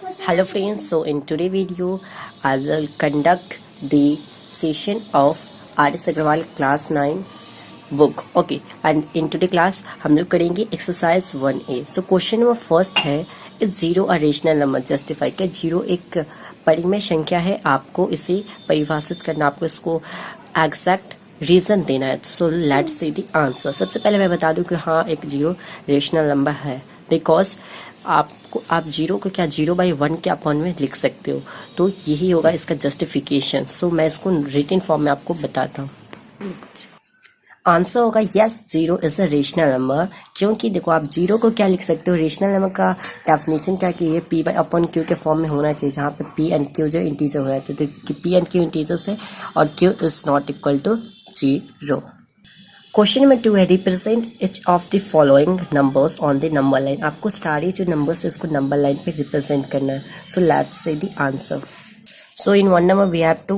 Hello friends, so in today video I will conduct the session of R.S. Agrawal class 9 book. Okay, and in today class हम लोग करेंगे exercise 1A. So question number first है, is zero a rational number? Justify क्या zero एक परिमेय संख्या है, आपको इसे परिभाषित करना, आपको इसको एग्जैक्ट रीजन देना है. So let's see the answer. सबसे पहले मैं बता दूं कि हाँ एक जीरो रेशनल नंबर है, बिकॉज आप जीरो को क्या 0/1 के अपॉन में लिख सकते हो, तो यही होगा इसका जस्टिफिकेशन. सो मैं इसको रिटन फॉर्म में आपको बताता हूँ. आंसर होगा yes, zero is a rational number. क्योंकि देखो आप जीरो को क्या लिख सकते हो, रेशनल नंबर का डेफिनेशन क्या कि ये p/q के फॉर्म में होना चाहिए, जहाँ पे p एंड q जो इंटीजर हो जाते हैं, तो p एंड q इंटीजर्स है और q is not equal to 0. Question number 2 है, represent each of the following numbers on the number line. आपको सारे जो नंबर्स है इसको नंबर लाइन पे रिप्रेजेंट करना है. So let's say the answer. So in one number we have to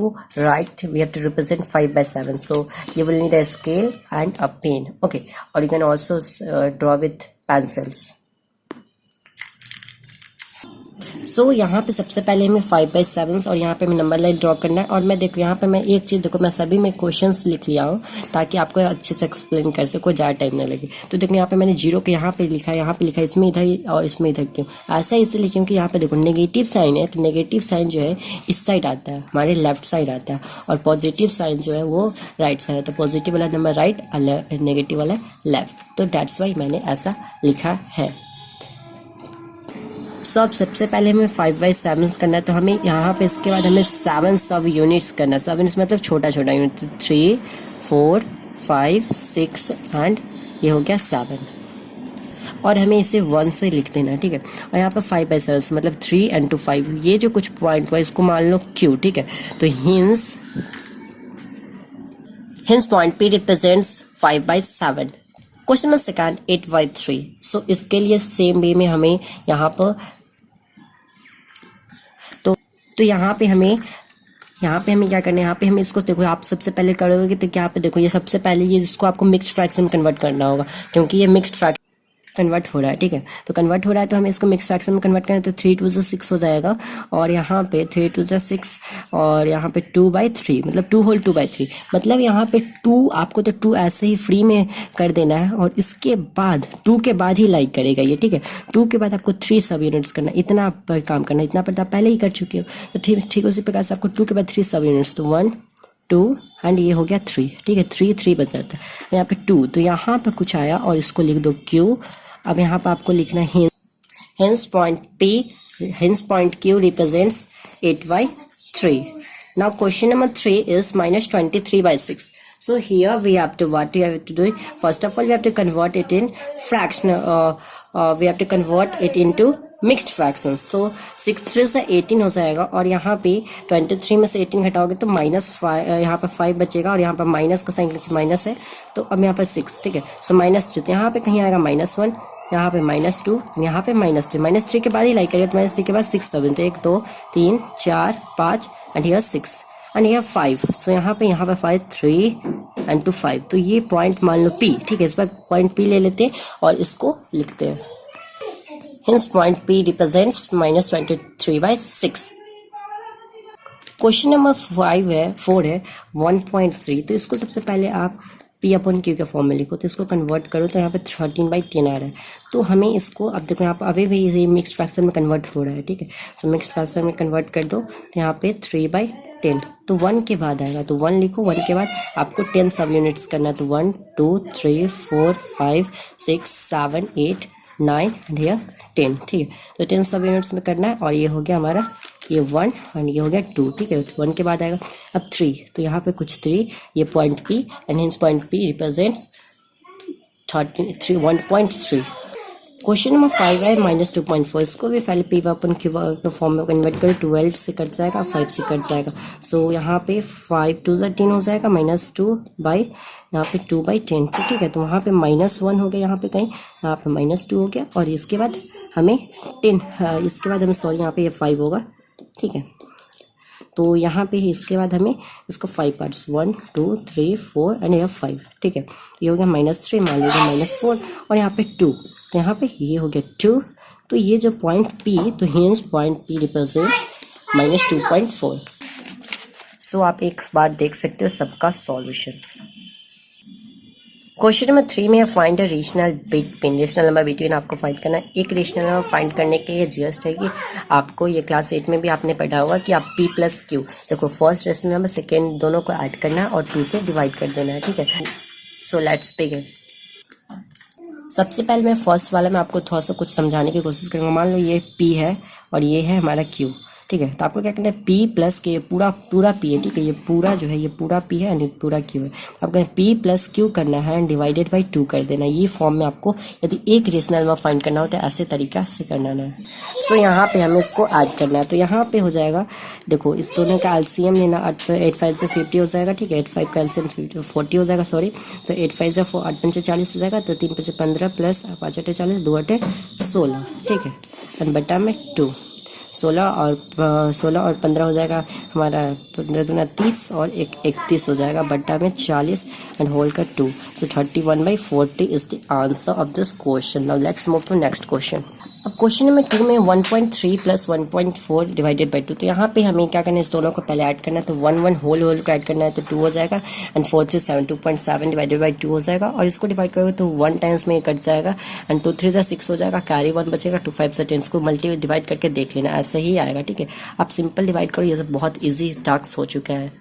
represent 5/7. So you will need a scale and a pen. Okay, or you can also draw with pencils. सो यहाँ पे सबसे पहले हमें 5/7 और यहाँ पे हमें नंबर लाइन ड्रॉ करना है. और मैं देखो यहाँ पे मैं एक चीज़ देखो, मैं सभी में क्वेश्चंस लिख लिया हूँ ताकि आपको अच्छे से एक्सप्लेन कर सको, ज़्यादा टाइम ना लगे. तो देखो यहाँ पे मैंने जीरो को यहाँ पे लिखा है, यहाँ पे लिखा है, इसमें इधर और इसमें इधर. क्यों ऐसा इसलिए क्योंकि यहाँ पे देखो नेगेटिव साइन है, तो नेगेटिव साइन जो है इस साइड आता है, हमारे लेफ्ट साइड आता है, और पॉजिटिव साइन जो है वो राइट साइड है. तो पॉजिटिव वाला नंबर राइट और नेगेटिव वाला लेफ्ट. तो दैट्स वाई मैंने ऐसा लिखा है. सो अब सबसे पहले हमें 5/7 करना है, तो हमें यहाँ पे इसके बाद हमें 7 सब यूनिट्स करना है. 7 मतलब छोटा छोटा यूनिट, 3 4 5 6 एंड ये हो गया 7. और हमें इसे 1 से लिख देना है, ठीक है. और यहाँ पे 5/7 मतलब 3 and 2 5, ये जो कुछ पॉइंट हुआ इसको मान लो Q, ठीक है. तो hints point P represents 5/7. Question number second 8/3. सो इसके लिए सेम वे में हमें यहाँ पर तो यहाँ पे हमें क्या करना है, यहाँ पे हमें इसको देखो, आप सबसे पहले करोगे तो क्या पे देखो, ये सबसे पहले ये जिसको आपको मिक्स्ड फ्रैक्शन में कन्वर्ट करना होगा, क्योंकि ये मिक्स्ड फ्रैक्शन कन्वर्ट हो रहा है, ठीक है. तो कन्वर्ट हो रहा है तो हमें इसको मिक्स फ्रैक्शन में कन्वर्ट करना है. तो 3 2 6 हो जाएगा, और यहाँ पे 3 2 6 और यहाँ पे 2/3 मतलब 2 होल 2/3. मतलब यहाँ पे 2 आपको तो 2 ऐसे ही फ्री में कर देना है, और इसके बाद 2 के बाद ही लाइक करेगा ये, ठीक है. 2 के बाद आपको 3 सब यूनिट्स करना, इतना पर काम करना, इतना पर आप पहले ही कर चुके हो. तो ठीक उसी प्रकार से आपको 2 के बाद 3 सब यूनिट्स, तो 1 2 एंड ये हो गया 3, ठीक है. 3 बच जाता है. यहाँ पे 2, तो यहाँ पे कुछ आया और इसको लिख दो Q. अब यहाँ पर आपको लिखना है hence point Q represents 8/3. Now question number 3 is -23/6. So here we have to do. First of all, we have to convert it in fractional. We have to convert it into mixed fractions. So 6 3 से 18 हो जाएगा, और यहाँ पे 23 में से 18 घटाओगे तो -5, यहाँ पर 5 बचेगा, और यहाँ पर माइनस का साइन क्योंकि माइनस है, तो अब यहाँ पर 6, ठीक है. सो -3, तो यहाँ पे कहीं आएगा -1, यहाँ पे -2, यहाँ पे -3. -3 के बाद ही लाइक करिए, तो -3 के बाद 6 7, तो 1 2 3 4 5 एंड हियर 6 एंड हियर 5. सो यहाँ पे 5 3 एंड 2 5. तो ये पॉइंट मान लो P, ठीक है. इस पर पॉइंट P ले लेते हैं और इसको लिखते हैं. Hence point P represents -23/6. Question number 4 है 1.3. तो इसको सबसे पहले आप P/Q के फॉर्म में लिखो, तो इसको कन्वर्ट करो, तो यहाँ पे 13/10 आ रहा है. तो हमें इसको अब देखो, यहाँ पर अभी भी ये मिक्स्ड फ्रैक्शन में कन्वर्ट हो रहा है, ठीक है. सो मिक्स्ड फ्रैक्शन में कन्वर्ट कर दो, तो यहाँ पे 3/10, तो 1 के बाद आएगा, तो 1 लिखो. 1 के बाद आपको 10 सब यूनिट्स करना है, तो 1 2 3 4 5 6 7 8 9 एंड हियर 10, ठीक है. तो 10 सब यूनिट्स में करना है, और ये हो गया हमारा ये 1 एंड ये हो गया 2, ठीक है. 1 के बाद आएगा अब 3, तो यहाँ पे कुछ 3, ये point P and hints point P represents 1.3. Question number 5 है -2.4. इसको भी पहले P/Q फॉर्म में कन्वर्ट करो, 12 से कट जाएगा, 5 से कट जाएगा. सो यहाँ पे 5 2 10 हो जाएगा, -2 बाई यहाँ पे 2/10, ठीक है. तो वहाँ पे -1 हो गया, यहाँ पे कहीं यहाँ पे -2 हो गया, और इसके बाद हमें 10, इसके बाद हमें सॉरी यहाँ पे ये 5 होगा, ठीक है. तो यहाँ पे इसके बाद हमें इसको 5 पार्ट्स 1 2 3 4 एंड यहाँ 5, ठीक है. ये हो गया -3, मान लीजिए -4, और यहाँ पे 2, तो यहाँ पे ये हो गया 2, तो ये जो पॉइंट P, तो हिंज पॉइंट P रिप्रेजेंट्स -2.4। सो आप एक बार देख सकते हो सबका सॉल्यूशन। क्वेश्चन नंबर 3 में find a rational between, rational number between आपको फाइंड करना है। एक रेशनल नंबर फाइंड करने के लिए जस्ट है कि आपको ये क्लास 8 में भी आपने पढ़ा होगा कि आप P प्लस Q, देखो फर्स्ट रेशनल नंबर सेकेंड दोनों को ऐड करना है और 2 से डिवाइड कर देना है, ठीक है। So let's begin. सबसे पहले मैं फर्स्ट वाला में आपको थोड़ा सा कुछ समझाने की कोशिश करूंगा। मान लो ये P है और ये है हमारा Q, ठीक है। तो आपको क्या करना है, P प्लस Q, ये पूरा P है, ठीक है। ये पूरा जो है ये पूरा P है एंड पूरा Q है। आपको P प्लस Q करना है एंड डिवाइडेड बाई 2 कर देना है। ये फॉर्म में आपको यदि एक रेशनल नंबर फाइंड करना होता है ऐसे तरीका से करना है। सो यहाँ पे हमें इसको ऐड करना है। तो यहाँ पे हो जाएगा, देखो इस दोनों का एलसीएम लेना, 8 5 से 50 हो जाएगा, ठीक है। 8 5 का एलसीएम 40 हो जाएगा, सॉरी। तो 8 5 से 8 5 40 हो जाएगा, तो 3 5 15 प्लस 5 8 40, 2 8 16, ठीक है। एंड बटा में 2, 16 और 15 हो जाएगा हमारा 15 दूना 30 और 31 हो जाएगा, बट्टा में 40 एंड होल का 2। So 31/40 is the answer of this question. Now let's move to next question. अब क्वेश्चन नंबर 2 में 1.3 प्लस 1.4 डिवाइडेड बाई 2। तो यहाँ पे हमें क्या करना है, इस दोनों को पहले ऐड करना है। तो 1 होल को ऐड करना है तो 2 हो जाएगा एंड 4 3 7, 2.7 डिवाइडेड बाई 2 हो जाएगा। और इसको डिवाइड करोगे तो 1 टाइम्स में ये कट जाएगा एंड 2 3 6 हो जाएगा, कैरी 1 बचेगा, 2 5 10। इसको मल्टी डिवाइड करके देख लेना, ऐसे ही आएगा, ठीक है। आप सिंपल डिवाइड करो, ये सब बहुत ईजी टास्क हो चुका है।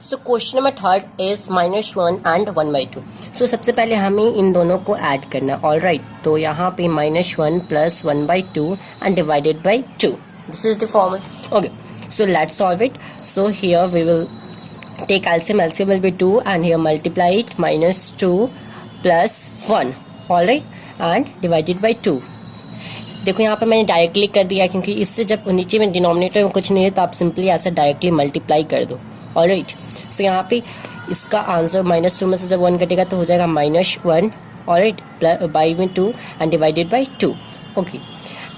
सो क्वेश्चन नंबर 3 इज -1 एंड 1/2। सो सबसे पहले हमें इन दोनों को ऐड करना, ऑल राइट। तो यहाँ पे -1 plus 1/2 and divided by 2, this is the formula. Okay, so let's solve it. So here we will take LCM will be 2 and here multiply it, -2 plus 1, all right, and divided by 2। देखो यहाँ पे मैंने directly कर दिया क्योंकि इससे जब नीचे में डिनोमिनेटर में कुछ नहीं है तो आप सिंपली ऐसा डायरेक्टली मल्टीप्लाई कर दो, ऑलराइट। सो यहाँ पे इसका आंसर -2 में से जब 1 कटेगा तो हो जाएगा -1, ऑलराइट, बाई में 2 and divided by 2, okay.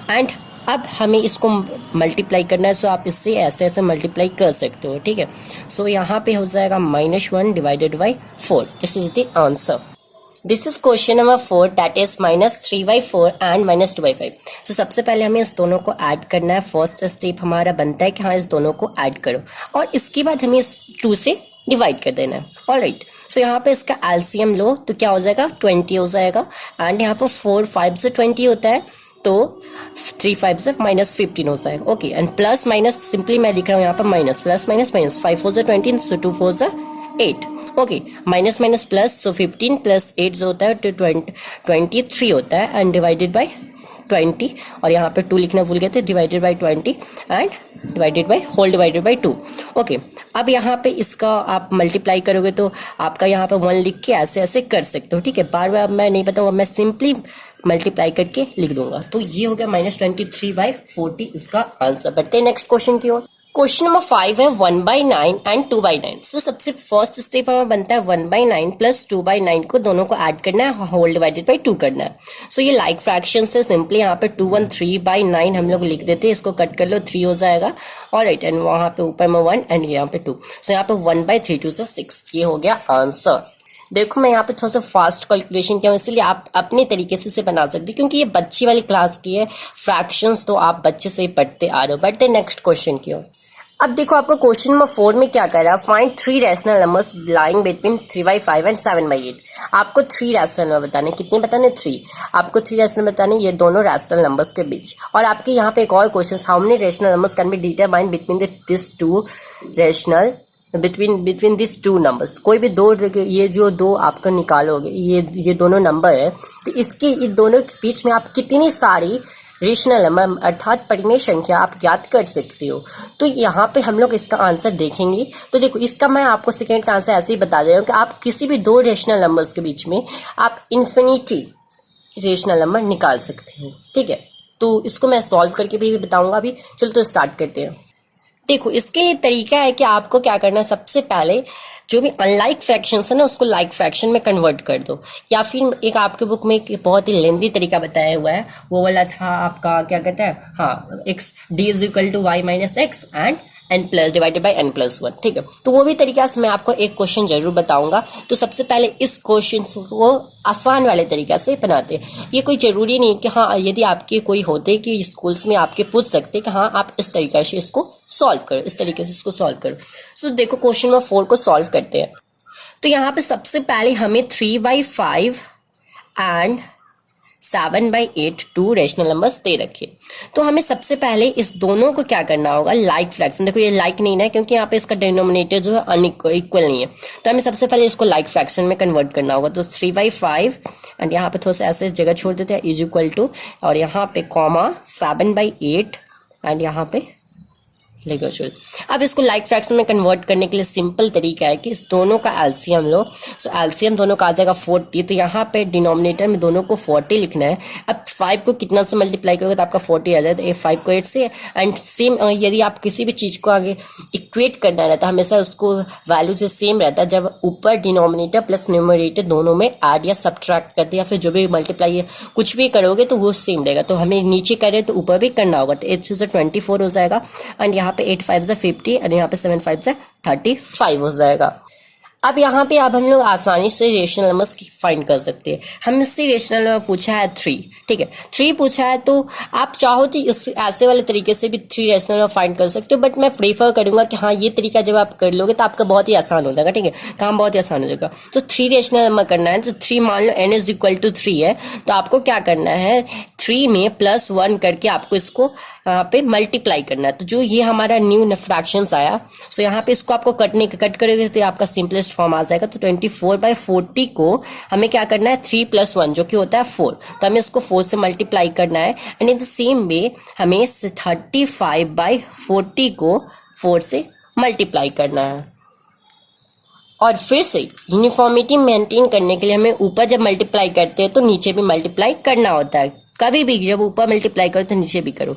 And अब हमें इसको मल्टीप्लाई करना है, सो आप इससे ऐसे ऐसे मल्टीप्लाई कर सकते हो, ठीक है। सो यहाँ पे हो जाएगा -1 divided by 4, this is the answer. This is question number 4 that is -3/4 and -2/5। सो सबसे पहले हमें इस दोनों को ऐड करना है। फर्स्ट स्टेप हमारा बनता है कि हाँ इस दोनों को ऐड करो और इसके बाद हमें इस 2 से डिवाइड कर देना है, ऑलराइट। सो यहाँ पे इसका एलसीएम लो तो क्या हो जाएगा, 20 हो जाएगा एंड यहाँ पर 4 5 से 20 होता है तो 3 5 से -15 हो जाएगा, okay. And plus minus simply मैं लिख रहा हूँ यहाँ पर माइनस प्लस माइनस 5 4 से 20, सो 2 4 से 8, ओके। माइनस माइनस प्लस, सो 15 प्लस 8 जो होता है तो 23 होता है एंड डिवाइडेड बाई 20, और यहाँ पे 2 लिखना भूल गए थे, divided by 20 and divided by whole divided by 2, okay. अब यहाँ पे इसका आप मल्टीप्लाई करोगे तो आपका यहाँ पे 1 लिख के ऐसे ऐसे कर सकते हो, ठीक है। बार बार मैं नहीं बताऊंगा, मैं सिंपली मल्टीप्लाई करके लिख दूंगा। तो ये हो गया -23/40 इसका आंसर। बढ़ते हैं नेक्स्ट क्वेश्चन की ओर। क्वेश्चन नंबर 5 है 1/9 एंड 2/9। सो सबसे फर्स्ट स्टेप हमें बनता है 1/9 प्लस 2/9 को दोनों को ऐड करना है, होल डिवाइडेड बाई 2 करना है। सो ये लाइक फ्रैक्शन से सिंपली यहाँ पे 2 1 3/9 हम लोग लिख देते हैं, इसको कट कर लो 3 हो जाएगा, ऑलराइट। एंड वहां पे ऊपर में 1 एंड यहाँ पे 2, सो यहाँ पे 1/3 2 से 6, ये हो गया आंसर। देखो मैं यहाँ पे थोड़ा सा फास्ट कैलकुलेशन किया हूँ, इसलिए आप अपने तरीके से बना सकते हैं क्योंकि ये बच्ची वाली क्लास की है। फ्रैक्शंस तो आप बच्चे से ही पढ़ते आ रहे हो। बढ़ते नेक्स्ट क्वेश्चन की ओर। अब देखो आपको क्वेश्चन नंबर 4 में क्या कर रहा है, find 3 rational numbers lying between 3/5 and 7/8। आपको 3 रैशनल नंबर बताने, कितने बताने, 3। आपको 3 रैशनल बताने, ये दोनों रैशनल नंबर्स के बीच। और आपके यहाँ पे एक और question, how many rational numbers can be determined between this 2 rational between this 2 numbers. कोई भी दो, ये जो 2 आपको निकालोगे, ये दोनों नंबर है, तो इसके इन दोनों के बीच में आप कितनी सारी रेशनल नंबर अर्थात परिमेय संख्या आप ज्ञात कर सकते हो। तो यहाँ पे हम लोग इसका आंसर देखेंगे। तो देखो इसका मैं आपको सेकेंड का आंसर ऐसे ही बता दे रहा हूँ कि आप किसी भी 2 रेशनल नंबर्स के बीच में आप इन्फिनिटी रेशनल नंबर निकाल सकते हैं, ठीक है। तो इसको मैं सॉल्व करके भी बताऊंगा अभी। चलो तो स्टार्ट करते हैं। देखो इसके लिए तरीका है कि आपको क्या करना है, सबसे पहले जो भी अनलाइक फ्रैक्शंस है ना उसको लाइक फ्रैक्शन में कन्वर्ट कर दो, या फिर एक आपके बुक में एक बहुत ही लेंदी तरीका बताया हुआ है, वो वाला था आपका क्या कहता है, हाँ, x d is equal to y minus x and n plus divided by n+1, ठीक है। तो वो भी तरीका से मैं आपको एक क्वेश्चन जरूर बताऊंगा। तो सबसे पहले इस क्वेश्चन को आसान वाले तरीका से बनाते हैं। ये कोई जरूरी नहीं कि हाँ, यदि आपके कोई होते कि स्कूल्स में आपके पूछ सकते कि हाँ आप इस तरीके से इसको सॉल्व करो, इस तरीके से इसको सॉल्व करो। सो देखो क्वेश्चन नंबर 4 को सॉल्व करते हैं। तो यहाँ पे सबसे पहले हमें 3/5 and 7/8 two rational numbers they रखे। तो हमें सबसे पहले इस दोनों को क्या करना होगा, लाइक फ्रैक्शन। देखो ये लाइक नहीं है क्योंकि यहाँ पे इसका डिनोमिनेटर जो है अनइक्वल नहीं है, तो हमें सबसे पहले इसको लाइक फ्रैक्शन में कन्वर्ट करना होगा। तो 3/5 एंड यहाँ पे थोड़ा सा ऐसे जगह छोड़ देते हैं, इज इक्वल टू, और यहाँ पे कॉमा 7/8 एंड यहाँ पे लेकर। अब इसको लाइक फ्रैक्शन में कन्वर्ट करने के लिए सिंपल तरीका है कि इस दोनों का एलसीएम लो। सो एलसीएम दोनों का आ जाएगा 40। तो यहाँ पे डिनोमिनेटर में दोनों को 40 लिखना है। अब 5 को कितना से मल्टीप्लाई करोगे तो आपका 40 आ जाए, तो 5 को 8 से। एंड सेम यदि आप किसी भी चीज को आगे इक्वेट करना रहता है, हमेशा उसको वैल्यू जो सेम रहता है, जब ऊपर डिनोमिनेटर प्लस न्यूमरेटर दोनों में ऐड या सब्ट्रैक्ट करते या फिर जो भी मल्टीप्लाई कुछ भी करोगे तो वो सेम रहेगा। तो हमें नीचे करें तो ऊपर भी करना होगा। तो 8 से 24 हो जाएगा एंड यहाँ पे 8 5 से 50 और यहाँ पे 7 5 से 35 हो जाएगा। अब यहाँ पे अब हम लोग आसानी से रेशनल नंबर्स फाइंड कर सकते हैं। हम इससे रेशनल नंबर पूछा है 3, ठीक है, 3 पूछा है, तो आप चाहो तो इस ऐसे वाले तरीके से भी 3 रेशनल नंबर फाइंड कर सकते हो, बट मैं प्रेफर करूंगा कि हाँ ये तरीका जब आप कर लोगे तो आपका बहुत ही आसान हो जाएगा, ठीक है, काम बहुत ही आसान हो जाएगा। तो 3 रेशनल नंबर करना है। तो 3 मान लो n = 3 है, तो आपको क्या करना है, 3 में +1 करके आपको इसको यहाँ पे मल्टीप्लाई करना है। तो जो ये हमारा न्यू फ्रैक्शंस आया, सो यहाँ पे इसको आपको कट करेंगे तो आपका सिंपलेस्ट फॉर्म आ जाएगा। तो 24/40 को हमें क्या करना है, 3 + 1 जो कि होता है 4, तो हमें इसको 4 से मल्टीप्लाई करना है। And in the same way हमें 35/40 को 4 से मल्टीप्लाई करना है। और फिर से यूनिफॉर्मिटी मेंटेन करने के लिए हमें ऊपर जब मल्टीप्लाई करते हैं तो नीचे भी मल्टीप्लाई करना होता है। कभी भी जब ऊपर मल्टीप्लाई करो तो नीचे भी करो।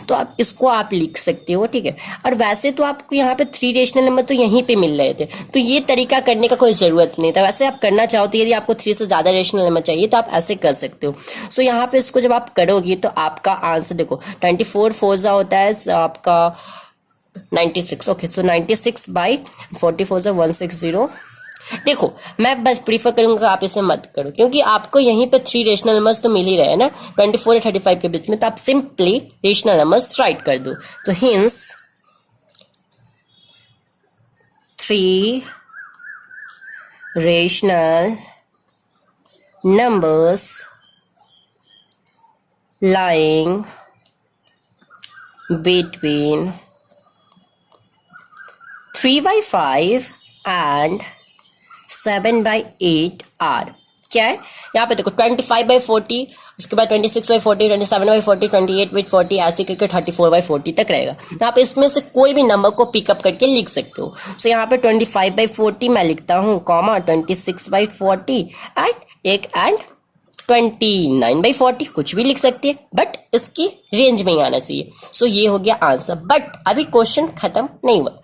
तो आप इसको आप लिख सकते हो, ठीक है। और वैसे तो आपको यहाँ पे 3 रेशनल नंबर तो यहीं पे मिल रहे थे, तो ये तरीका करने का कोई जरूरत नहीं था। वैसे आप करना चाहो तो यदि आपको 3 से ज्यादा रेशनल नंबर चाहिए तो आप ऐसे कर सकते हो। सो यहाँ पे इसको जब आप करोगे तो आपका आंसर देखो 24 4 होता है आपका 96। ओके, सो 96/44 160। देखो मैं बस प्रीफर करूंगा आप इसे मत करो, क्योंकि आपको यहीं पे 3 रेशनल नंबर्स तो मिल ही रहे हैं ना 24 और 35 के बीच में, तो आप सिंपली रेशनल नंबर्स राइट कर दो। तो hence 3 rational numbers lying between 3/5 and 7/8 are क्या है यहाँ पे देखो 25/40, उसके बाद 26/40, 27/40, 28/40 ऐसे करके 34/40 तक रहेगा। तो आप इसमें से कोई भी नंबर को पिकअप करके लिख सकते हो। सो यहाँ पे 25/40 मैं लिखता हूँ, कॉमा 26/40 एंड 29/40 कुछ भी लिख सकती है, बट इसकी रेंज में ही आना चाहिए। सो ये हो गया आंसर। बट अभी क्वेश्चन खत्म नहीं हुआ।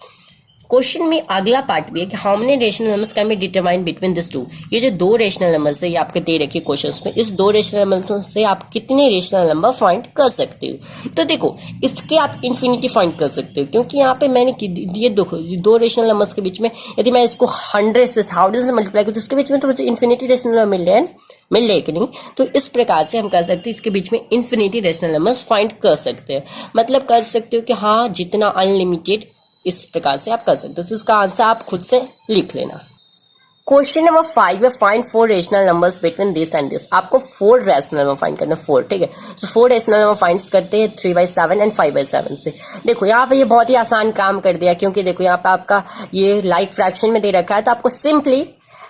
क्वेश्चन में अगला पार्ट भी है कि how many rational numbers can be determine between this two. ये जो 2 रेशनल नंबर्स है ये आपके दे रखे क्वेश्चंस में, इस 2 रेशनल नंबर से आप कितने रेशनल नंबर फाइंड कर सकते हो। तो देखो इसके आप इन्फिनिटी फाइंड कर सकते हो, क्योंकि यहाँ पे मैंने ये देखो 2 रेशनल नंबर्स के बीच में यदि मैं इसको 100 से 1000 से मल्टीप्लाई करूँ तो इसके बीच में तो मुझे इन्फिनिटी रेशनल नंबर मिल रहे कि नहीं। तो इस प्रकार से हम कर सकते हैं इसके बीच में इन्फिनिटी रेशनल नंबर्स फाइंड कर सकते हैं। मतलब कर सकते हो कि हाँ जितना अनलिमिटेड, इस प्रकार से आप कर सकते हो। तो इसका आंसर आप खुद से लिख लेना। क्वेश्चन नंबर 5 है find 4 rational numbers between this and this. आपको 4 रेशनल नंबर फाइंड करना है, 4, ठीक है। सो 4 रेशनल नंबर फाइंड करते हैं 3/7 एंड 5/7 से। देखो यहाँ पे ये बहुत ही आसान काम कर दिया, क्योंकि देखो यहाँ पे आपका ये लाइक फ्रैक्शन में दे रखा है, तो आपको सिंपली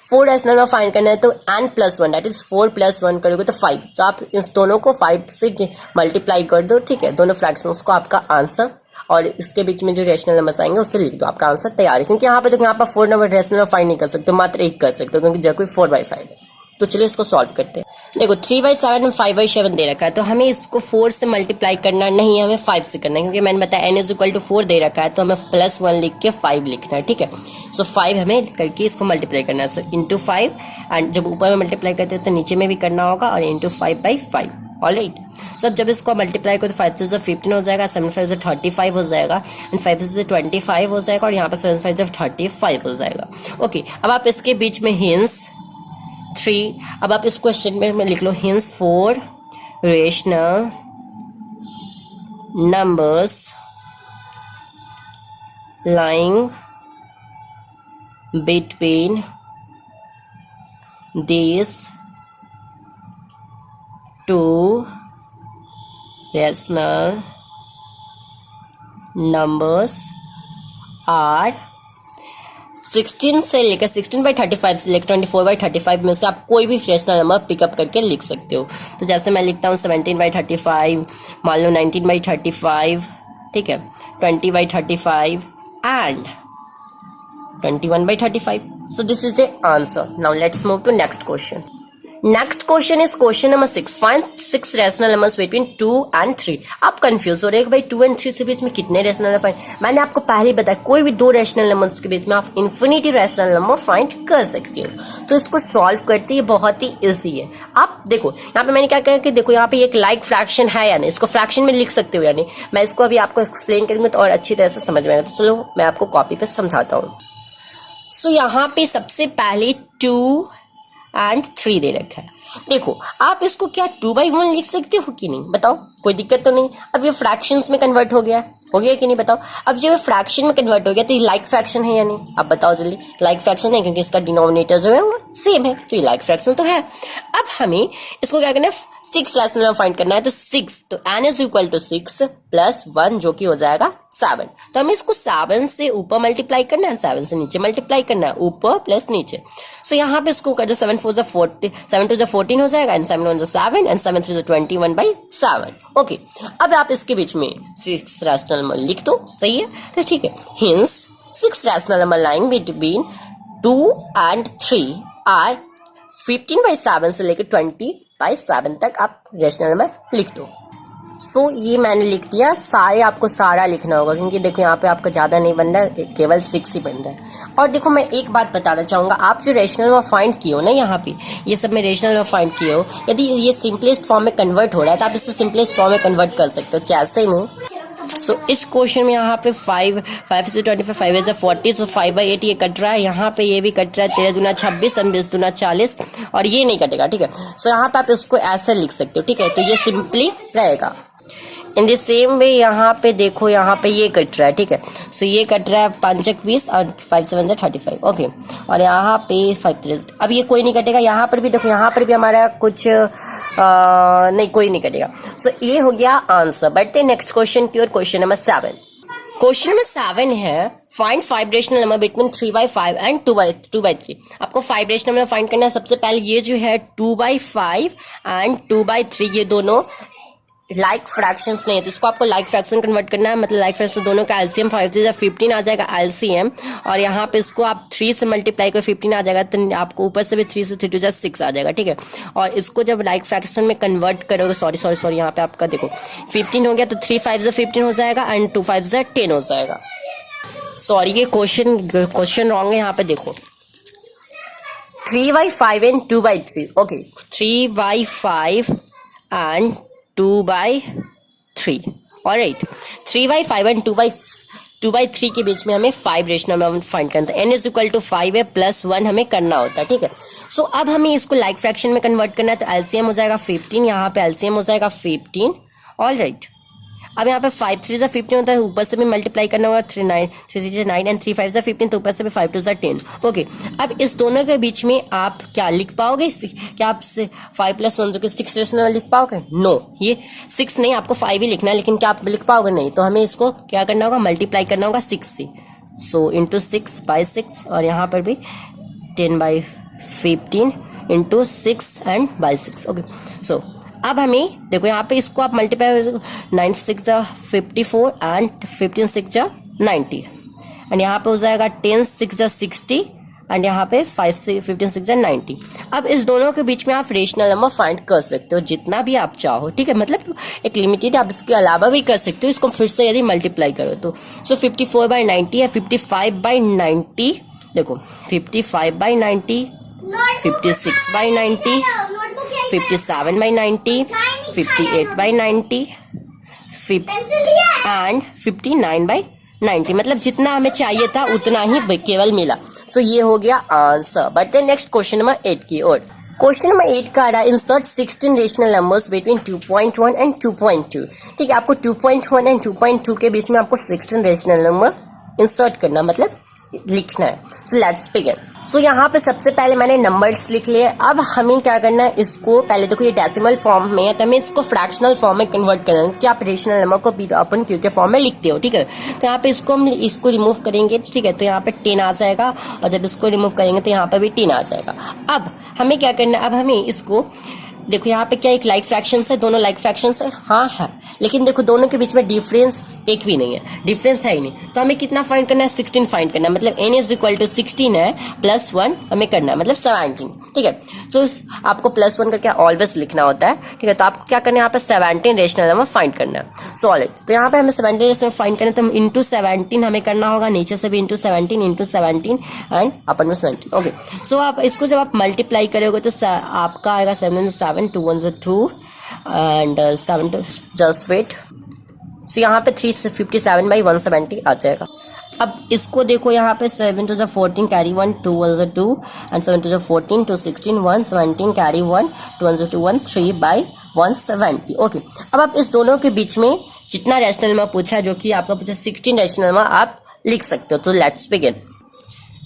4 रेशनल नंबर फाइंड करना है। तो n+1 दैट इज 4 + 1 करोगे तो 5। तो आप इस दोनों को 5 से मल्टीप्लाई कर दो, ठीक है, दोनों फ्रैक्शंस को, आपका आंसर, और इसके बीच में जो रेशनल नंबर्स आएंगे उससे लिख दो, आपका आंसर तैयार है। क्योंकि यहाँ पे देखो यहाँ पर 4 नंबर रेशनल नंबर फाइंड नहीं कर सकते, मात्र 1 कर सकते हो, क्योंकि जब कोई 4/5 है। तो चलिए इसको सॉल्व करते हैं। देखो 3/7 और 5/7 दे रखा है, तो हमें इसको 4 से मल्टीप्लाई करना नहीं है, हमें 5 से करना है, क्योंकि मैंने बताया n = 4 दे रखा है, तो हमें +1 लिख के 5 लिखना है, ठीक है। सो 5 हमें करके इसको मल्टीप्लाई करना है। सो इंटू 5, एंड जब ऊपर में मल्टीप्लाई करते हैं तो नीचे में भी करना होगा, और इंटू 5/5, ऑलराइट। सो अब जब इसको मल्टीप्लाई करो तो 5 से 15 हो जाएगा, 7 5 से 35 हो जाएगा, एंड 5 से 25 हो जाएगा, और यहाँ पर 7 5 से 35 हो जाएगा। ओके, अब आप इसके बीच में हिंस 3, अब आप इस क्वेश्चन में लिख लो हिंस 4 rational numbers lying between these two rational numbers are 16 से लेकर 16/35 से लेकर 24/35 में से आप कोई भी रेशनल नंबर पिकअप करके लिख सकते हो। तो जैसे मैं लिखता हूँ 17/35, मान लो 19/35, ठीक है, 20/35 एंड 21/35। So this is the answer. Now let's move to next question. Next question is question number 6। Find 6 rational numbers between 2 and 3। आप कंफ्यूज हो रहे हैं कि भाई 2 and 3 से बीच में कितने रैशनल नंबर फाइंड। मैंने आपको पहले ही बताया कोई भी 2 रैशनल नंबर्स के बीच में आप इन्फिनिटी रैशनल नंबर फाइंड कर सकते हो। तो इसको सॉल्व करते ही बहुत ही इजी है। आप देखो यहाँ पे मैंने क्या कहा कि देखो यहाँ पे एक लाइक फ्रैक्शन है या नहीं, इसको फ्रैक्शन में लिख सकते हो या नहीं। मैं इसको अभी आपको एक्सप्लेन करूंगा तो और अच्छी तरह से समझ में आएगा। तो चलो मैं आपको कॉपी पे समझाता हूँ। सो यहाँ पे सबसे पहले 2 and 3 दे रखा है। देखो आप इसको क्या 2/1 लिख सकते हो कि नहीं, बताओ, कोई दिक्कत तो नहीं। अब ये फ्रैक्शंस में कन्वर्ट हो गया कि नहीं, बताओ। अब जब फ्रैक्शन में कन्वर्ट हो गया तो ये लाइक फ्रैक्शन है या नहीं, अब बताओ जल्दी। लाइक फ्रैक्शन है क्योंकि इसका डिनोमिनेटर जो है वो सेम है, तो ये लाइक फ्रैक्शन तो है। अब हमें इसको क्या करना है, 6 रैशनल नंबर फाइंड करना है। तो 6, तो n is equal to 6 plus 1 जो कि हो जाएगा 7। तो हमें इसको 7 से ऊपर मल्टीप्लाई करना है, 7 से नीचे मल्टीप्लाई करना है, ऊपर प्लस नीचे। सो यहाँ पे इसको कर दो 7 4 जा 40, 7 2 जा 14 हो जाएगा, एंड 7 1 जा 7, एंड 7 3 जा 21/7। ओके, अब आप इसके बीच में 6 रैशनल नंबर लिख दो, सही है। तो ठीक है, hence 6 rational number lying between 2 and 3 are 15/7 से लेकर 20/7 तक आप रैशनल नंबर लिख दो। सो ये मैंने लिख दिया। सारे आपको सारा लिखना होगा क्योंकि देखो यहाँ पे आपका ज्यादा नहीं बन रहा है, केवल 6 ही बन रहा है। और देखो मैं एक बात बताना चाहूंगा, आप जो रेशनल नंबर फाइंड किए हो ना, यहाँ पे ये सब में रेशनल नंबर फाइंड किए हो, यदि ये सिंपलेस्ट फॉर्म में कन्वर्ट हो रहा है तो आप इसे सिंपलेस्ट फॉर्म में कन्वर्ट कर सकते हो, जैसे में। सो इस क्वेश्चन में यहाँ पे 5 से 25, 5 is 40, तो 5/8 ये कट रहा है, यहाँ पे ये भी कट रहा है, 13 दूना 26, 20 दूना 40, और ये नहीं कटेगा, ठीक है। सो यहाँ पे आप इसको ऐसे लिख सकते हो, ठीक है। तो ये सिंपली रहेगा। इन द सेम वे यहाँ पे देखो, यहाँ पे ये कट रहा है, ठीक है। सो ये कट रहा है 5 × 20 और 5 7 जा 35, ओके। और यहाँ पे 5 3, अब ये कोई नहीं कटेगा। यहाँ पर भी देखो, यहाँ पर भी हमारा कुछ नहीं, कोई नहीं कटेगा। सो ये हो गया आंसर। बढ़ते नेक्स्ट क्वेश्चन की ओर, क्वेश्चन नंबर 7। क्वेश्चन नंबर 7 है find 5 rational number between 3/5 and 2/3। आपको 5 रेशनल नंबर फाइंड करना है। सबसे पहले ये जो है 2/5 एंड 2/3, ये दोनों लाइक फ्रैक्शंस नहीं है, तो इसको आपको लाइक फ्रैक्शन कन्वर्ट करना है। मतलब लाइक फ्रैक्शन दोनों का एलसीएम 5 से 15 आ जाएगा एलसीएम, और यहाँ पे इसको आप 3 से मल्टीप्लाई कर 15 आ जाएगा, तो आपको ऊपर से भी 3 से 3 2 6 आ जाएगा, ठीक है। और इसको जब लाइक फ्रैक्शन में कन्वर्ट करोगे, सॉरी यहाँ पे आपका देखो 15 हो गया, तो 3 5 से 15 हो जाएगा, एंड 2 5 से 10 हो जाएगा। सॉरी ये क्वेश्चन रॉन्ग है, यहाँ पे देखो 3/5 and 2/3, okay, 3/5 and 2/3, alright. 3/5 and 2/3 के बीच में हमें 5 रेशनल नंबर फाइंड करना है। n इज इक्वल टू 5 है, प्लस 1 हमें करना होता है, ठीक है। सो अब हमें इसको लाइक फ्रैक्शन में कन्वर्ट करना है, तो एलसीएम हो जाएगा 15, यहाँ पे एलसीएम हो जाएगा 15, ऑलराइट। अब यहाँ पे 5 3 जा 15 होता है, ऊपर से भी मल्टीप्लाई करना होगा, 3 9 एंड 3 5 जा 15, तो ऊपर से भी 5 2 जा 10, ओके। अब इस दोनों के बीच में आप क्या लिख पाओगे, क्या आप 5 + 1 जो कि 6 रेशनल लिख पाओगे? नो, ये 6 नहीं, आपको 5 ही लिखना है, लेकिन क्या आप लिख पाओगे? नहीं। तो हमें इसको क्या करना होगा, मल्टीप्लाई करना होगा 6 से। सो इंटू 6/6, और यहाँ पर भी 10/15 इंटू 6 एंड बाई 6, ओके। सो अब हमें देखो यहाँ पे इसको आप मल्टीप्लाई 9 6 जा 54 एंड 15 6 जा 90, एंड यहाँ पे हो जाएगा 10 6 जा 60, एंड यहाँ पे 5 से 15 6 जा 90। अब इस दोनों के बीच में आप रेशनल नंबर फाइंड कर सकते हो जितना भी आप चाहो, ठीक है। मतलब एक लिमिटेड, आप इसके अलावा भी कर सकते हो। इसको फिर से यदि मल्टीप्लाई करो तो 54/90 है, 55/90, देखो 55/90 56/90, 57/90, 58/90 एंड 59/90। मतलब जितना हमें चाहिए था उतना ही केवल मिला। सो ये हो गया आंसर। बढ़ते नेक्स्ट क्वेश्चन नंबर 8 की ओर। क्वेश्चन नंबर 8 का आ रहा है insert 16 rational numbers between 2.1 and 2.2। ठीक है, आपको 2.1 एंड 2.2 के बीच में आपको 16 रेशनल नंबर इंसर्ट करना, मतलब लिखना है। So let's begin. सो यहाँ पे सबसे पहले मैंने नंबर्स लिख लिए। अब हमें क्या करना है, इसको पहले देखो ये डेसिमल फॉर्म में है तो हमें इसको फ्रैक्शनल फॉर्म में कन्वर्ट करना है कि आप रेशनल नंबर को भी अपन क्यू के फॉर्म में लिखते हो। ठीक है, तो यहाँ पे इसको रिमूव करेंगे। ठीक है, तो यहाँ पे 10 आ जाएगा और जब इसको रिमूव करेंगे तो यहाँ पे भी 10 आ जाएगा। अब हमें क्या करना है, अब हमें इसको देखो यहाँ पे क्या एक लाइक फ्रैक्शंस है, दोनों लाइक फ्रैक्शंस है, हाँ है, लेकिन देखो दोनों के बीच में डिफरेंस एक भी नहीं है, डिफरेंस है ही नहीं। तो हमें कितना फाइंड करना है, 16 फाइंड करना है। मतलब n इज इक्वल टू 16 है प्लस 1 हमें करना है, मतलब 17। ठीक है, तो आपको प्लस 1 करके ऑलवेज लिखना होता है। ठीक है, तो आपको क्या करना है, यहाँ पे 17 रेशनल नंबर फाइंड करना है। सॉलिड, तो यहाँ पे हमें 17 रेशनल फाइंड करना है, तो हम इंटू 17 हमें करना होगा, नीचे से भी इंटू 17 एंड अपन में 17। ओके, सो आप इसको जब आप मल्टीप्लाई करोगे तो आपका आएगा 7 2 1 2 एंड 7 जस्ट वेट। सो यहाँ पे 357/170 आ जाएगा। अब इसको देखो यहाँ पे 7 2 14 कैरी 1 2 1 2 एंड 7 2 14 2 16 1 17 कैरी 1 2 1 2 1 3/170। ओके, अब आप इस दोनों के बीच में जितना रेशनल नंबर पूछा, जो कि आपका पूछा 16 रेशनल नंबर, आप लिख सकते हो। तो लेट्स बिगिन।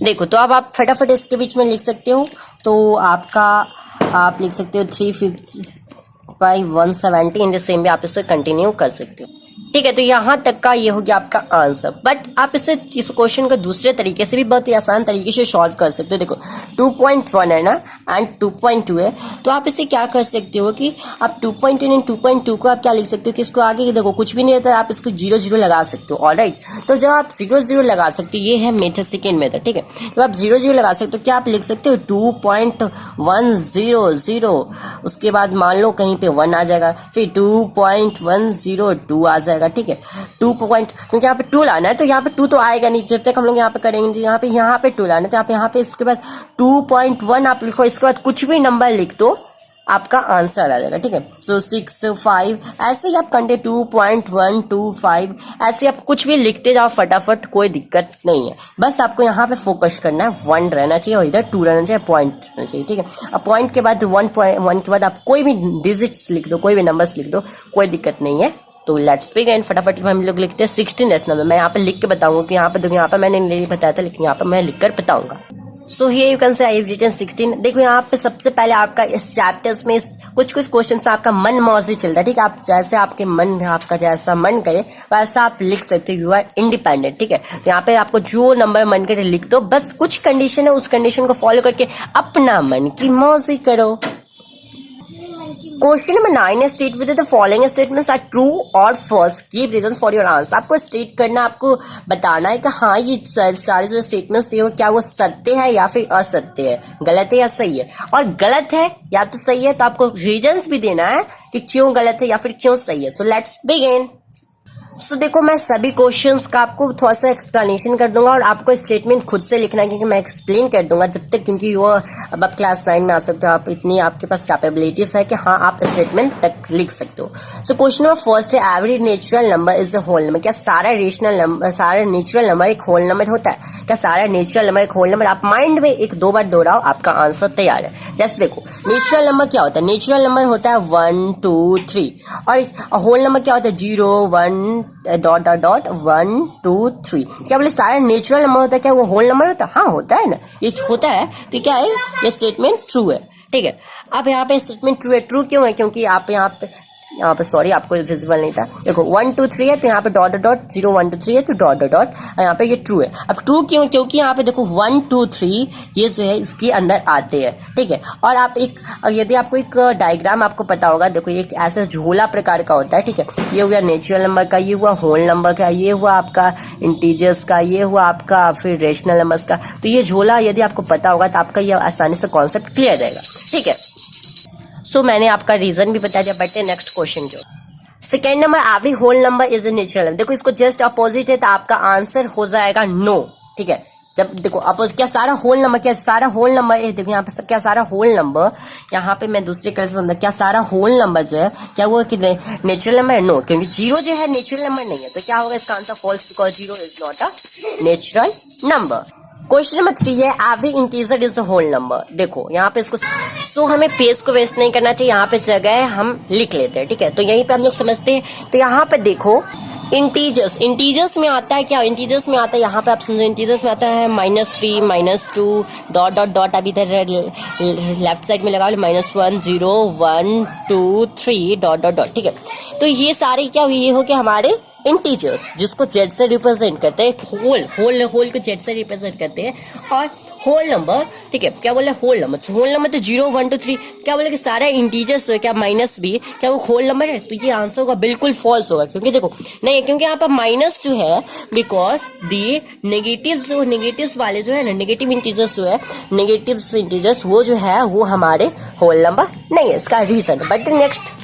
देखो, तो अब आप फटाफट इसके बीच में लिख सकते हो। तो आपका आप लिख सकते हो 350/170 इन द सेम भी आप इससे कंटिन्यू कर सकते हो। ठीक है, तो यहाँ तक का ये हो गया आपका आंसर। बट आप इस क्वेश्चन को दूसरे तरीके से भी बहुत ही आसान तरीके से सॉल्व कर सकते हो। देखो 2.1 है ना एंड 2.2 है, तो आप इसे क्या कर सकते हो कि आप 2.1 एंड 2.2 को आप क्या लिख सकते हो कि इसको आगे देखो कुछ भी नहीं रहता है, आप इसको 0 0 लगा सकते हो। ऑलराइट, तो जब आप 0 0 लगा सकते हो, ये है मेथड, सेकेंड मेथड। ठीक है, जब आप 0 0 लगा सकते हो, क्या आप लिख सकते हो 2.100, उसके बाद मान लो कहीं पे 1 आ जाएगा, फिर 2.102 आ जाएगा। ठीक है, 2 पॉइंट, क्योंकि यहाँ पे 2 लाना है तो यहाँ पे 2 तो आएगा नहीं जब तक हम लोग यहाँ पे करेंगे। यहाँ पे 2 लाना है तो आप यहाँ पे इसके बाद 2.1 आप लिखो, इसके बाद कुछ भी नंबर लिख दो, आपका आंसर आ जाएगा। ठीक है, सो 6 5 ऐसे ही आप कंटे 2.125 ऐसे आप कुछ भी लिखते जाओ फटाफट, कोई दिक्कत नहीं है। बस आपको यहाँ पे फोकस करना है, 1 रहना चाहिए और इधर 2 रहना चाहिए, पॉइंट रहना चाहिए। ठीक है, अब पॉइंट के बाद 1 के बाद आप कोई भी डिजिट्स लिख दो, कोई भी नंबर्स लिख दो, कोई दिक्कत नहीं है। तो लेट्स बिगिन। फटाफट हम लोग लिखते हैं 16 रेशनल। मैं यहाँ पे लिख के बताऊंगा कि यहाँ पे देखो, यहाँ पे मैंने नहीं बताया था लेकिन यहाँ पे मैं लिख कर बताऊंगा। So here you can say I have written 16। देखो यहाँ पे सबसे पहले आपका इस चैप्टर्स में कुछ क्वेश्चन से आपका मन मौजी चलता है। ठीक है, आप जैसे आपके मन, आपका जैसा मन करे वैसा आप लिख सकते हो, यू आर इंडिपेंडेंट। ठीक है, तो यहाँ पे आपको जो नंबर मन करे लिख दो, बस कुछ कंडीशन है, उस कंडीशन को फॉलो करके अपना मन की मौजी करो। क्वेश्चन नंबर 9 है, state with the following statements are true और false, give reasons for your answer. आपको स्टेट करना, आपको बताना है कि हाँ ये सारे जो स्टेटमेंट्स थे वो क्या वो सत्य है या फिर असत्य है, गलत है या सही है। और गलत है या तो सही है तो आपको रीजंस भी देना है कि क्यों गलत है या फिर क्यों सही है। So let's begin. सो देखो, मैं सभी क्वेश्चंस का आपको थोड़ा सा एक्सप्लेनेशन कर दूंगा और आपको स्टेटमेंट खुद से लिखना है, क्योंकि मैं एक्सप्लेन कर दूंगा जब तक, क्योंकि वो अब आप क्लास 9 में आ सकते हो, आप इतनी आपके पास कैपेबिलिटीज है कि हाँ आप स्टेटमेंट तक लिख सकते हो। सो क्वेश्चन नंबर फर्स्ट है, every natural number is a whole number. क्या सारा रेशनल नंबर, सारा नेचुरल नंबर एक होल नंबर होता है? क्या सारा नेचुरल नंबर एक होल नंबर? आप माइंड में 1-2 बार दोहराओ, आपका आंसर तैयार है। जैसे देखो, नेचुरल नंबर क्या होता है? नेचुरल नंबर होता है 1 2 3 और होल नंबर क्या होता है? 0 1 .1 2 3। क्या बोले सारा नेचुरल नंबर होता है? क्या वो होल नंबर होता है? हाँ होता है ना, ये होता है। तो क्या है, ये स्टेटमेंट ट्रू है। ठीक है, अब यहाँ पे स्टेटमेंट ट्रू है। ट्रू क्यों है? क्योंकि आप यहाँ पे सॉरी आपको विजिबल नहीं था। देखो 1 2 3 है तो यहाँ पे डॉट 0 1 2 3 है तो डॉट यहाँ पे ये ट्रू है। अब ट्रू क्यों? क्योंकि यहाँ पे देखो 1 2 3 ये जो है इसके अंदर आते हैं। ठीक है, और आप यदि आपको एक डायग्राम आपको पता होगा, देखो एक ऐसा झोला प्रकार का होता है। ठीक है, ये हुआ नेचुरल नंबर का, ये हुआ होल नंबर का, ये हुआ आपका इंटीजर्स का, ये हुआ आपका फिर रेशनल नंबर्स का। तो ये झोला यदि आपको पता होगा तो आपका ये आसानी से कॉन्सेप्ट क्लियर रहेगा। ठीक है, सो मैंने आपका रीजन भी बता दिया। बट नेक्स्ट क्वेश्चन जो second number, every whole number is a natural number. देखो इसको जस्ट अपोजिट है तो आपका आंसर हो जाएगा नो। ठीक है, जब देखो अब क्या सारा होल नंबर, क्या सारा होल नंबर है, देखो यहाँ पे क्या सारा होल नंबर, यहाँ पे मैं दूसरे कलर से समझा, क्या सारा होल नंबर जो है क्या वो नेचुरल नंबर है? नो, क्योंकि जीरो जो है नेचुरल नंबर नहीं है, तो क्या होगा इसका answer false, because zero is not a natural number. Question number 3 है every integer is a whole number. देखो यहाँ पे इसको सो हमें पेज को वेस्ट नहीं करना चाहिए, यहाँ पे जगह है हम लिख लेते हैं, ठीक है। तो यहीं पे हम लोग समझते हैं। तो यहाँ पे देखो इंटीजर्स, इंटीजर्स में आता है क्या, इंटीजर्स में आता है यहाँ पे आप समझो, इंटीजर्स में आता है -3 -2 डॉट डॉट डॉट, अभी इधर लेफ्ट साइड में लगा लो -1 0 1 2 3 डॉट डॉट डॉट, ठीक है। तो ये सारे क्या ये हो गया हमारे इंटीजर्स, जिसको जेड से रिप्रेजेंट करते हैं, होल होल होल को जेड से रिप्रेजेंट करते हैं, और होल नंबर, ठीक है, क्या बोले होल नंबर, होल नंबर तो 0 1 2 3, क्या बोले कि सारा इंटीजर्स है क्या माइनस भी, क्या वो होल नंबर है? तो ये आंसर होगा बिल्कुल फॉल्स होगा, क्योंकि देखो नहीं, क्योंकि यहाँ पर माइनस जो है बिकॉज दी नेगेटिव जो नेगेटिव्स वाले जो है ना, नेगेटिव इंटीजर्स जो है, नेगेटिव इंटीजर्स वो जो है वो हमारे होल नंबर नहीं है, इसका reason. But next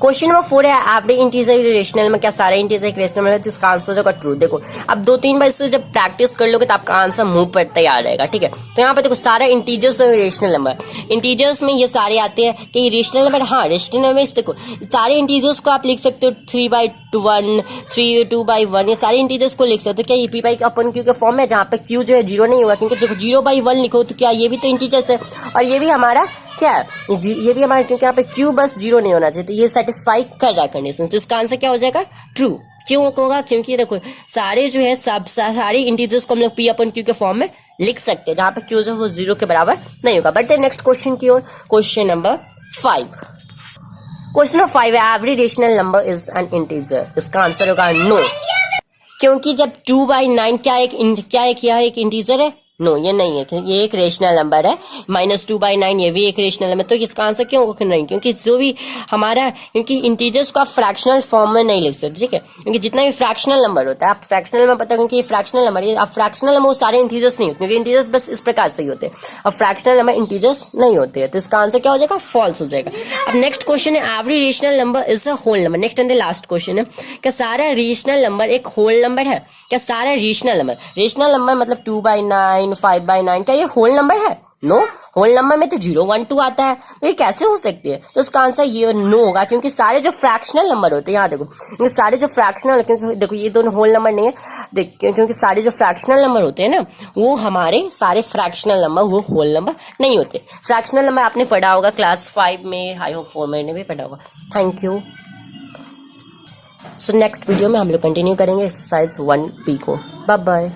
question number 4 है एवरी इंटीजर रेशनल में, क्या सारा इंटीजर एक रेशनल में है? तो इसका आंसर होगा ट्रू। देखो अब 2-3 बार इससे जब प्रैक्टिस कर लोगे तो आपका आंसर मुंह पर तैयार रहेगा, ठीक है। तो यहाँ पे देखो सारा इंटीजर्स और रेशनल नंबर, इंटीजर्स में ये सारे आते हैं कि रेशनल नंबर, हाँ रेशनल नंबर में देखो सारे इंटीजर्स को आप लिख सकते हो 3/1 3/2/1, ये सारे इंटीजर्स को लिख सकते हो। क्या ये पी बाई अपन क्यू के फॉर्म में, जहाँ पे क्यू जो है 0 नहीं होगा, क्योंकि देखो 0/1 लिखो तो क्या ये भी तो इंटीजर्स है, और ये भी हमारा क्या है, ये भी हमारे, क्योंकि यहाँ पे क्यू बस 0 नहीं होना चाहिए, तो ये सेटिस्फाई कर रहा है कंडीशन, तो इसका आंसर क्या हो जाएगा? ट्रू। क्यों होगा? क्योंकि देखो सारे जो है सब सारे इंटीजर्स को हम लोग पी अपन क्यू के फॉर्म में लिख सकते हैं, जहां पे क्यू जो है वो 0 के बराबर नहीं होगा। बट नेक्स्ट क्वेश्चन की ओर, क्वेश्चन नंबर 5। क्वेश्चन नंबर 5 है every rational number is an integer. इसका आंसर होगा नो, क्योंकि जब 2/9 क्या एक इंटीजर है? नो, ये नहीं है, ये एक रेशनल नंबर है। -2/9 ये भी एक रेशनल नंबर, तो इसका आंसर क्यों होगा नहीं? क्योंकि जो भी हमारा, क्योंकि इंटीजर्स को आप फ्रैक्शनल फॉर्म में नहीं लिख सकते, ठीक है, क्योंकि जितना भी फ्रैक्शनल नंबर होता है, आप फ्रैक्शनल नंबर पता है, क्योंकि ये फ्रैक्शनल नंबर है, आप फ्रैक्शनल नंबर सारे इंटीजर्स नहीं होते, क्योंकि इंटीजर्स बस इस प्रकार से ही होते हैं, अब फ्रैक्शनल नंबर इंटीजर्स नहीं होते हैं, तो इसका आंसर क्या हो जाएगा? फॉल्स हो जाएगा। अब नेक्स्ट क्वेश्चन है every rational number is a whole number. Next and the last question है, क्या सारा रेशनल नंबर एक होल नंबर है? क्या सारा रेशनल नंबर मतलब 2/9 5/9 क्या ये होल नंबर है? नो, होल नंबर में तो 0 1 2 आता है, तो ये कैसे हो सकती है? तो इसका आंसर ये नो होगा, क्योंकि सारे जो फ्रैक्शनल नंबर होते हैं, यहाँ देखो, क्योंकि सारे जो फ्रैक्शनल, क्योंकि देखो ये दोनों होल नंबर नहीं है, देख क्योंकि सारे जो फ्रैक्शनल नंबर होते हैं ना, वो हमारे सारे फ्रैक्शनल नंबर वो होल नंबर नहीं होते। फ्रैक्शनल नंबर आपने पढ़ा होगा क्लास 5 में, आई होप 4 में भी पढ़ा होगा। Thank you. So next video में हम लोग कंटिन्यू करेंगे एक्सरसाइज 1B को। Bye bye.